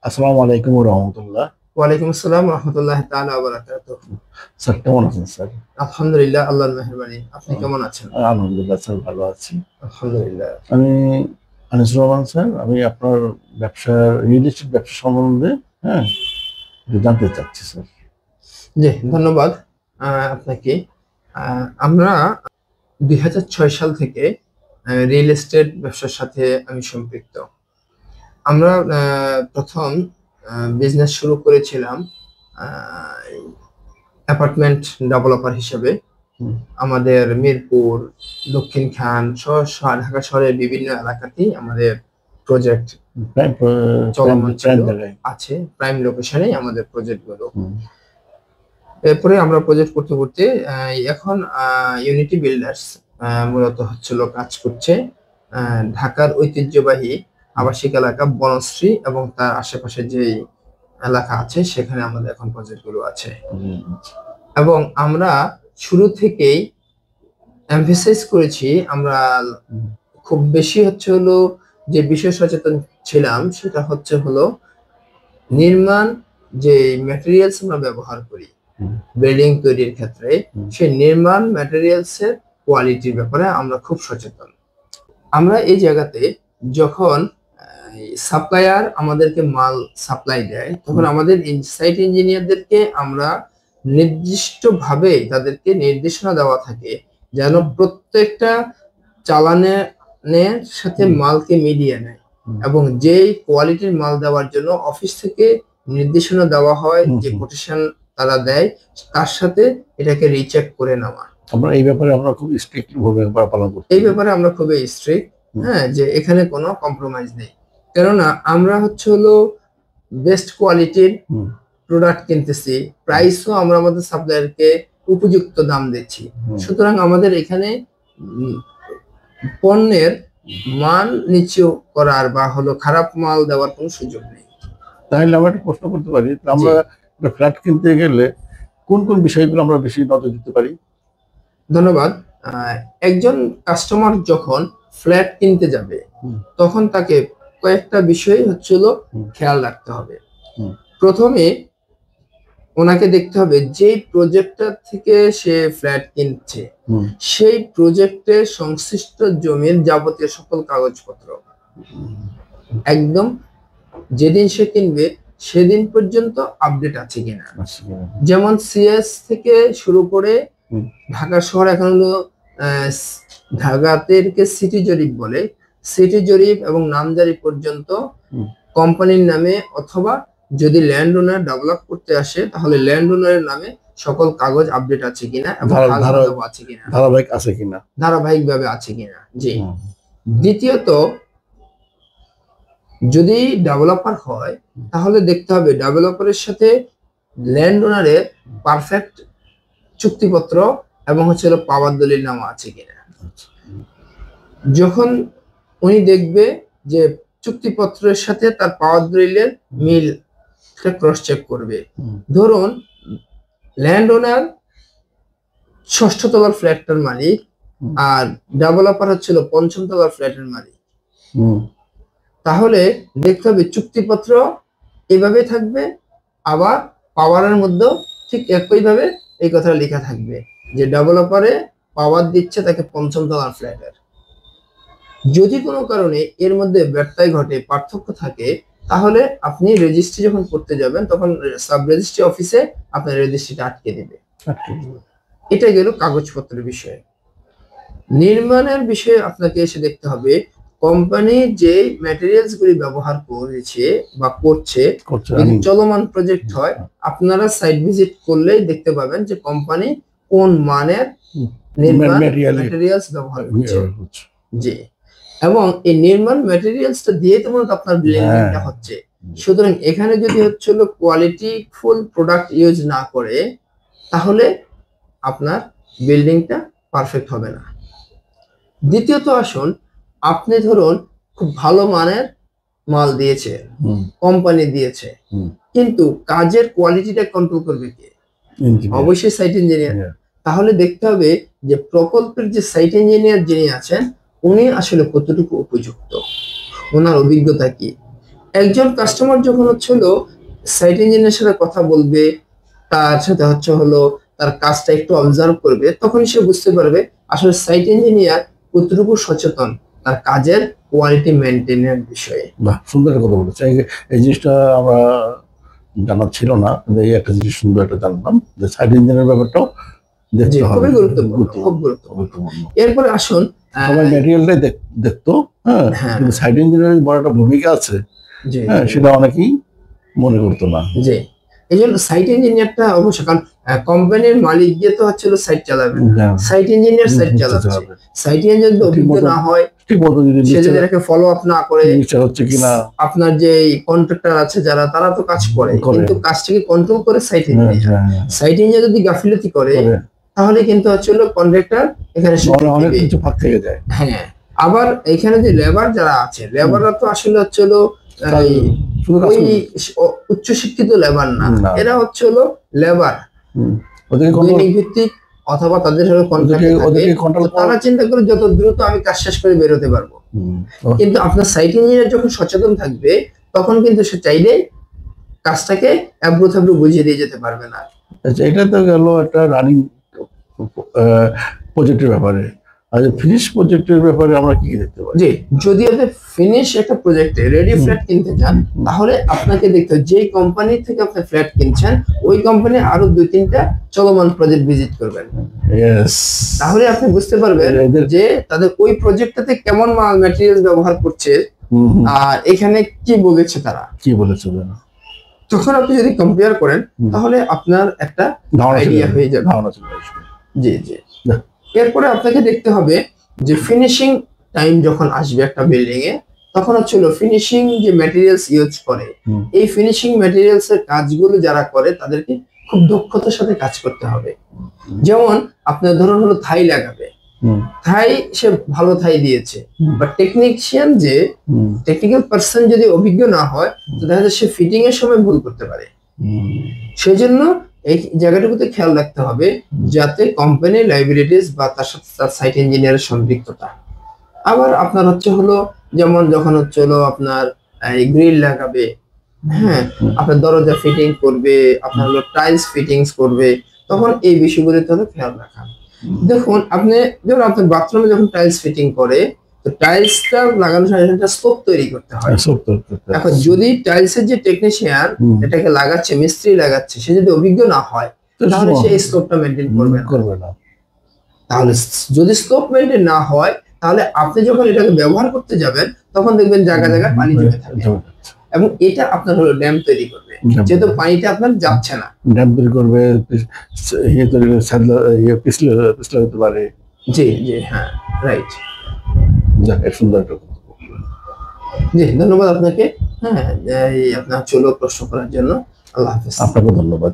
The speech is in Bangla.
আসসালামু আলাইকুম রহমতুল্লাহ। ওয়ালাইকুম আসসালাম রহমতুল্লাহি তাআলা ওয়া বারাকাতুহু। স্যার কেমন আছেন স্যার? আলহামদুলিল্লাহ, আল্লাহর মেহেরবানি। আপনি আহ, কেমন আছেন? আলহামদুলিল্লাহ স্যার, ভালো আছি। আলহামদুলিল্লাহ। আমি আনিসুর রহমান স্যার। আমি আপনার রিয়েল এস্টেট ব্যবসা সম্বন্ধে হ্যাঁ একটু জানতে চাচ্ছি স্যার। জি, ধন্যবাদ আপনাকে। আমরা 2006 সাল থেকে রিয়েল এস্টেট ব্যবসার সাথে আমি সম্পৃক্ত। আমরা প্রথম বিজনেস শুরু করেছিলাম অ্যাপার্টমেন্ট ডেভেলপার হিসেবে। আমাদের মিরপুর, দক্ষিণখান সহ ঢাকা শহরের বিভিন্ন এলাকাতেই আমাদের প্রজেক্ট চলমান ছিল, আছে প্রাইম লোকেশনে আমাদের প্রজেক্ট গুলো। এরপরে আমরা প্রজেক্ট করতে করতে এখন ইউনিটি বিল্ডার্স মূলত হচ্ছিল কাজ করছে ঢাকার ঐতিহ্যবাহী আবাসিক এলাকা বনশ্রী এবং তার আশেপাশে যে এলাকা আছে সেখানে আমাদের এখন প্রজেক্ট গুলো আছে। এবং আমরা শুরু থেকেই এমফেসাইজ করেছি, আমরা খুব বেশি হলো যে বিষয় সচেতন ছিলাম সেটা হলো নির্মাণ যে ম্যাটেরিয়ালস আমরা ব্যবহার করি বিল্ডিং তৈরির ক্ষেত্রে, সেই নির্মাণ ম্যাটেরিয়ালস এর কোয়ালিটির ব্যাপারে আমরা খুব সচেতন। আমরা এই জায়গাতে যখন সাপ্লায়ার আমাদেরকে মাল সাপ্লাই দেয় তখন আমাদের সাইট ইঞ্জিনিয়ারদেরকে আমরা নির্দিষ্টভাবে তাদেরকে নির্দেশনা দেওয়া থাকে যেন প্রত্যেকটা চালানের সাথে মালকে মিলিয়ে নেয় এবং যেই কোয়ালিটির মাল দেওয়ার জন্য অফিস থেকে নির্দেশনা দেওয়া হয়, যে কোটেশন তারা দেয় তার সাথে এটাকে রিচেক করে নেওয়া। আমরা এই ব্যাপারে আমরা খুব স্ট্রিক্ট ভূমিকা পালন করি। এই ব্যাপারে আমরা খুবই স্ট্রিক্ট, হ্যাঁ, যে এখানে কোনো কম্প্রোমাইজ নেই। কেননা আমরা হলো বেস্ট কোয়ালিটির প্রোডাক্ট কিনতেছি, প্রাইসও আমরা আমাদের সাপ্লায়ারকে উপযুক্ত দাম দিচ্ছি। সুতরাং আমাদের এখানে পণ্যের মান নিচু করার বা খারাপ মাল দেওয়ার কোনো সুযোগ নেই। তাহলে আমরা একটা প্রশ্ন করতে পারি, আমরা ফ্ল্যাট কিনতে গেলে কোন কোন বিষয়গুলো আমরা বেশি নজর দিতে পারি? ধন্যবাদ। একজন কাস্টমার যখন ফ্ল্যাট কিনতে যাবে তখন তাকে কয়েকটা বিষয় খেয়াল রাখতে হবে। প্রথমে ওনাকে দেখতে হবে যে প্রজেক্টটা থেকে সে ফ্ল্যাট কিনছে সেই প্রজেক্টে সংশ্লিষ্ট জমির যাবতীয় সকল কাগজপত্র একদম যেদিন সে কিনবে সেদিন পর্যন্ত আপডেট আছে কিনা। যেমন সিএস থেকে শুরু করে ঢাকা শহর এখন ঢাকাতে সিটি জরিপ বলে, সিটি জরিপ এবং নামজারি পর্যন্ত কোম্পানির নামে অথবা যদি ল্যান্ড ওনার ডেভেলপ করতে আসে তাহলে ল্যান্ড ওনারের নামে সকল কাগজ আপডেট আছে কিনা এবং ধারাবাহিক আছে কিনা, ধারাবাহিকভাবে আছে কিনা। জি। দ্বিতীয়ত, যদি ডেভেলপার হয় তাহলে দেখতে হবে ডেভেলপারের সাথে ল্যান্ড ওনারের পারফেক্ট চুক্তিপত্র এবং পাওয়ার দলিল নামা আছে কিনা। যখন উনি দেখবে যে চুক্তিপত্রের সাথে তার পাওয়ার দলিলের মিল ক্রস চেক করবে। ধরুন ল্যান্ড ওনার ৬ষ্ঠ তলার ফ্ল্যাটের মালিক আর ডেভেলপার ৫ম তলার ফ্ল্যাটের মালিক, তাহলে দেখতে হবে চুক্তিপত্র এইভাবে থাকবে, আবার পাওয়ারের মধ্যেও ঠিক একইভাবে এই কথা লেখা থাকবে যে ডেভেলপারে পাওয়ার দিচ্ছে তাকে ৫ম তলার ফ্ল্যাটের। যদি কোনো কারণে এর মধ্যে ব্যত্যয় ঘটে, পার্থক্য থাকে, তাহলে আপনি রেজিস্ট্রি যখন করতে যাবেন তখন সাব রেজিস্ট্রি অফিসে আপনার রেজিস্ট্রিটা আটকে দিবে। এটা গেল কাগজপত্রের বিষয়। নির্মাণের বিষয়ে আপনাকে এসে দেখতে হবে কোম্পানি যে ম্যাটেরিয়ালস গুলি ব্যবহার করেছে বা করছে, যদি চলমান প্রজেক্ট হয় আপনারা সাইট ভিজিট করলেই দেখতে পাবেন যে কোম্পানি কোন মানের নির্মাণ ম্যাটেরিয়ালস ব্যবহার করছে। জি। এবং এই নির্মাণ ম্যাটেরিয়ালসটা দিয়ে তো আপনার বিল্ডিংটা হচ্ছে। সুতরাং এখানে যদি কোয়ালিটি ফুল প্রোডাক্ট ইউজ না করে তাহলে আপনার বিল্ডিংটা পারফেক্ট হবে না। দ্বিতীয়ত আসুন, আপনি ধরুন খুব ভালো মানের মাল দিয়েছে, কোম্পানি দিয়েছে, কিন্তু কাজের কোয়ালিটিটা কন্ট্রোল করবে কে? অবশ্যই সাইট ইঞ্জিনিয়ার। তাহলে দেখতে হবে যে প্রকল্পের যে সাইট ইঞ্জিনিয়ার যিনি আছেন উনি আসলে কতটুকু উপযুক্ত, ওনার অভিজ্ঞতা কি। একজন কাস্টমার যখন হচ্ছিল সাইট ইঞ্জিনিয়ারের সাথে কথা বলবে, তার সাথে তার কাজটা একটু অবজার্ভ করবে, তখন সে বুঝতে পারবে আসলে সাইট ইঞ্জিনিয়ার কতটুকু সচেতন তার কাজের কোয়ালিটি মেনটেনের বিষয়ে। বাহ, সুন্দর একটা কথা বলেছে। এই জিনিসটা আমরা জানা ছিল না, কিন্তু এই একটা জিনিস সুন্দর একটা জানলাম যে সাইট ইঞ্জিনিয়ারের ব্যাপারটাও দেখতে হবে, খুবই গুরুত্বপূর্ণ, খুব গুরুত্বপূর্ণ। এরপরে আসুন, সবাই ম্যাটেরিয়ালটাই দেখতো, হ্যাঁ, কিন্তু সাইট ইঞ্জিনিয়ারের বড় একটা ভূমিকা আছে, হ্যাঁ, সেটা অনেকেই মনে করতো না। জি, এই জন্য সাইট ইঞ্জিনিয়ারটা অবশ্যই, কারণ কোম্পানির মালিক দিয়ে তো হচ্ছে সাইট চালাবে, সাইট ইঞ্জিনিয়ার সাইট চালাবে। সাইট ইঞ্জিনিয়ার যদি অভিজ্ঞ না হয়, ঠিক মতো সে যদি এটাকে ফলো আপ না করে, হচ্ছে কিনা, আপনার যে কন্ট্রাক্টর আছে যারা, তারা তো কাজ করে, কিন্তু কাজটাকে কন্ট্রোল করে সাইট ইঞ্জিনিয়ার। সাইট ইঞ্জিনিয়ার যদি গাফিলতি করে, তাহলে কিন্তু হচ্ছে কন্ট্রাক্টর এখানে অনেক কিছু ফাঁক থেকে যায়। হ্যাঁ, আবার এখানে যে লেবার যারা আছে, লেবাররা তো আসলে হচ্ছে ওই উচ্চ শিক্ষিত লেবার না, এরা হচ্ছে লেবার দৈনিক ভিত্তিক, অথবা তাদের সাথে কন্ট্রাক্ট, তারা চিন্তা করে যত দ্রুত আমি কাজ শেষ করে বেরোতে পারবো। কিন্তু আপনার সাইট ইঞ্জিনিয়ার যখন সচেতন থাকবে, তখন কিন্তু সে চাইলে কাজটাকে এবড়ো থেবড়ো বুঝিয়ে দিয়ে যেতে পারবে না। আচ্ছা, এটা তো গেল একটা রানিং প্রজেক্টের ব্যাপারে। আর ফিনিশ প্রজেক্টের ব্যাপারে আমরা কি দেখতে পাই? জি, যদি আপনি ফিনিশ একটা প্রজেক্টে রেডি ফ্ল্যাট কিনতে চান, তাহলে আপনাকে দেখতে হবে যে কোম্পানি থেকে আপনি ফ্ল্যাট কিনছেন, ওই কোম্পানি আরো 2-3টা চলমান প্রজেক্ট ভিজিট করবেন। তাহলে আপনি বুঝতে পারবেন যে তাদের ওই প্রজেক্টটাতে কেমন মাল ম্যাটেরিয়াল ব্যবহার করছে, আর এখানে কি বলেছে, তারা কি বলেছে। তখন আপনি যদি কম্পেয়ার করেন, তাহলে আপনার একটা আইডিয়া হয়ে যাবে, ধারণা চলে আসবে। জি জি। এরপরে আপনাকে দেখতে হবে যে ফিনিশিং টাইম যখন আসবে একটা বিল্ডিং এ, তখন হচ্ছে ফিনিশিং যে ম্যাটেরিয়ালস ইউজ করে, এই ফিনিশিং ম্যাটেরিয়ালস এর কাজগুলো যারা করে, তাদেরকে খুব দক্ষতার সাথে কাজ করতে হবে। যেমন আপনার ধরুন থাই লাগাবে, থাই সে ভালো থাই দিয়েছে, বাট টেকনিশিয়ান যে টেকনিক্যাল পার্সন যদি অভিজ্ঞ না হয়, তো দেখা যায় সে ফিটিং এর সময় ভুল করতে পারে। সেই জন্য এই জায়গাটুকুতে খেয়াল রাখতে হবে যাতে কোম্পানির লাইবিলিটিস বা তার সাথে তার সাইট ইঞ্জিনিয়ারের সম্পৃক্ততা। আবার আপনার যেমন যখন আপনার গ্রিল লাগাবে, হ্যাঁ, আপনার দরজা ফিটিং করবে, আপনার টাইলস ফিটিংস করবে, তখন এই বিষয়গুলোতে হলো খেয়াল রাখা। দেখুন, আপনি যখন আপনার বাথরুমে যখন টাইলস ফিটিং করে, তো টাইলসটা লাগানোর সাথে একটা স্লোপ তৈরি করতে হয়। এখন যদি টাইলসের যে টেকনিশিয়ান এটাকে লাগাচ্ছে, মিস্ত্রি লাগাচ্ছে, সে যদি অভিজ্ঞ না হয়, তাহলে সে এই স্লোপটা মেইনটেইন করবে না। তাহলে যদি স্লোপ মেইনটেইন না হয়, তাহলে আপনি যখন এটাকে ব্যবহার করতে যাবেন, তখন দেখবেন জায়গা জায়গায় পানি জমে থাকবে, এবং এটা আপনার ড্যাম তৈরি করবে, যেহেতু পানিটা আপনার যাচ্ছে না, ড্যাম তৈরি করবে, পিছলে হতে পারে। জি জি, হ্যাঁ, রাইট। সুন্দর। জি, ধন্যবাদ আপনাকে, হ্যাঁ, আপনার প্রশ্ন করার জন্য। আল্লাহ হাফেজ। আপনাকে ধন্যবাদ।